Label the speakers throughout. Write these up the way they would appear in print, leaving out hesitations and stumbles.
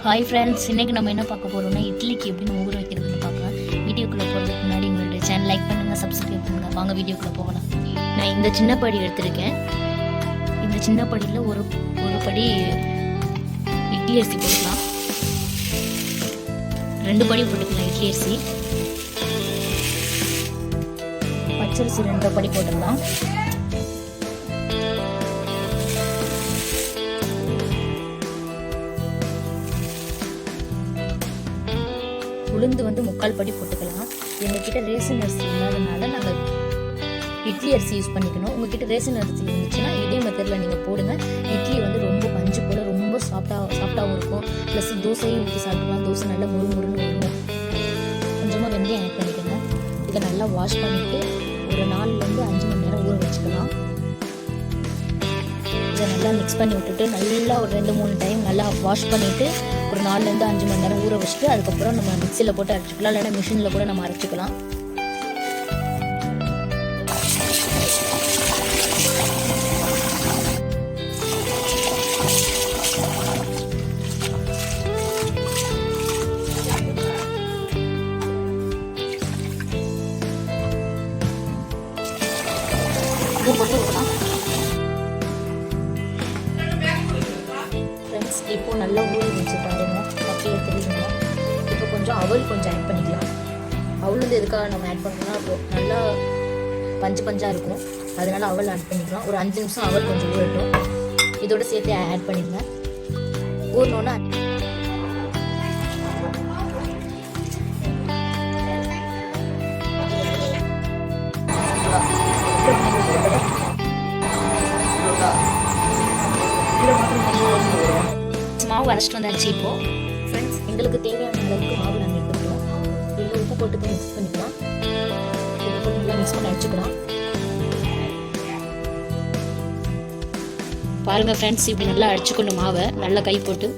Speaker 1: Hi friends, இன்றைக்கி நம்ம என்ன பார்க்க போகிறோம்னா இட்லிக்கு எப்படி நம்ம ஊற வைக்கிறதுன்னு பார்க்கலாம். வீடியோக்குள்ளே போகிறதுக்கு முன்னாடி எங்களுடைய சேனல் லைக் பண்ணுங்கள், சப்ஸ்கிரைப் பண்ணுங்கள். வாங்க வீடியோக்குள்ளே போகலாம். நான் இந்த சின்ன படி எடுத்திருக்கேன். இந்த சின்ன படியில் ஒரு படி இட்லி அரிசி போட்டுக்கலாம். 2 படி போட்டுக்கலாம் இட்லி அரிசி. பச்சரிசி 2 படி போட்டுக்கலாம். உளுந்து 3/4 படி போட்டுக்கலாம். எங்ககிட்ட ரேஷன் அரிசி இல்லாதனால நாங்கள் இட்லி அரிசி யூஸ் பண்ணிக்கணும். உங்ககிட்ட ரேஷன் அரிசி இருந்துச்சுன்னா இதே மெத்தடில் நீங்கள் போடுங்க. இட்லி ரொம்ப பஞ்சு போல் ரொம்ப சாஃப்டாகவும் இருக்கும். ப்ளஸ் தோசையும் ஊற்றி சாப்பிடலாம். தோசை நல்லா முறுமுறுன்னு வரும். கொஞ்சமாக வெந்தயம் ஆட் பண்ணிக்கோங்க. இதை நல்லா வாஷ் பண்ணிவிட்டு ஒரு 4லேருந்து 5 மணி நேரம் ஊற வச்சுக்கலாம். இதை நல்லா மிக்ஸ் பண்ணி விட்டுட்டு நல்லா ஒரு 2-3 டைம் நல்லா வாஷ் பண்ணிவிட்டு ஒரு 4லேருந்து 5 மணி நேரம் ஊற வச்சுட்டு அதுக்கப்புறம் நம்ம மிக்சியில் போட்டு அரைச்சிக்கலாம். இல்லைன்னா மிஷினில் கூட நம்ம அரைச்சிக்கலாம். இப்போ நல்லா ஊறி வச்சு பாருங்க, பக்கையில் தெரியுங்களா? இப்போ கொஞ்சம் அவல் ஆட் பண்ணிக்கலாம். அவல் எதுக்காக நம்ம ஆட் பண்ணோம்னா இப்போ நல்லா பஞ்சாக இருக்கும். அதனால அவல் ஆட் பண்ணிக்கலாம். ஒரு 5 நிமிஷம் அவல் கொஞ்சம் ஊறட்டும். இதோட சேர்த்து ஆட் பண்ணிக்கலாம். ஊறினோன்னா மாவு அரைச்சிட்டு வந்தாச்சு. இப்போது ஃப்ரெண்ட்ஸ், எங்களுக்கு தேவையான அளவுக்கு மாவு நாங்கள் எடுத்துக்கிறோம். இதில் உப்பு போட்டு மிக்ஸ் பண்ணிக்கலாம். உப்பு போட்டு நல்லா மிக்ஸ் பண்ணி அரைச்சிக்கலாம். பாருங்கள் ஃப்ரெண்ட்ஸ், இப்படி நல்லா அரைச்சிக்கணும் மாவை. நல்லா கை போட்டு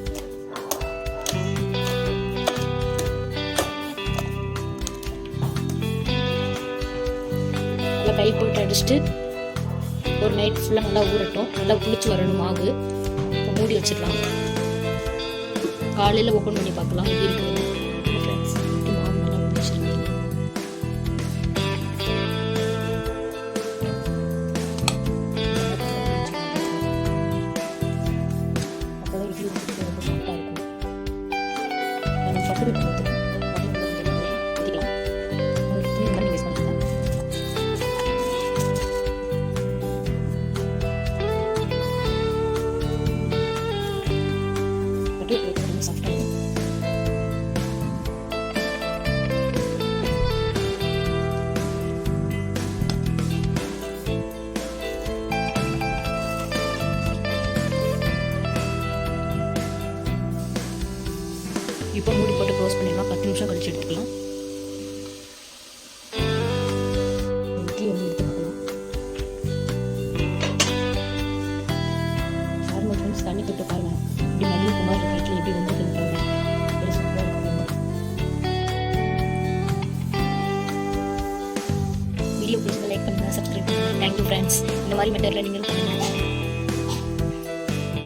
Speaker 1: நல்லா அடிச்சுட்டு ஒரு நைட் ஃபுல்லாக நல்லா ஊறட்டும். நல்லா புளிச்சு வரணும் மாவு. இப்போ மூடி வச்சிடலாம். காலையில் ஓப்பன் பண்ணி பார்க்கலாம் எப்படி இருக்குது. ஃப்ரெண்ட்ஸ், மாவு நல்லா புளிச்சிருக்கு. அப்போ தான் இட்லி ரொம்ப சாஃப்டாக இருக்கும். நம்ம பட்டு விட்டு ஊற்றிக்கலாம். இப்போ மூடி போட்டு க்ளோஸ் பண்ணிடலாம். 10 நிமிஷம் கழிச்சு எடுத்துக்கலாம். இட்லி எடுத்து பார்க்கலாம். பாருங்கள் ஃப்ரெண்ட்ஸ், தண்ணி தொட்டு பாருங்கள். இப்படி மல்லி இருக்க மாதிரி இருக்க இட்லி எப்படி வந்துருக்குன்னு பாருங்கள். எப்படி சூப்பராக இருக்கும். வீடியோ பிடிச்சதை லைக் பண்ணுங்கள், சப்ஸ்கிரைப் பண்ணுங்கள். Thank you friends. இந்த மாதிரி மெத்தடில் நீங்களும் பண்ணுங்கள்.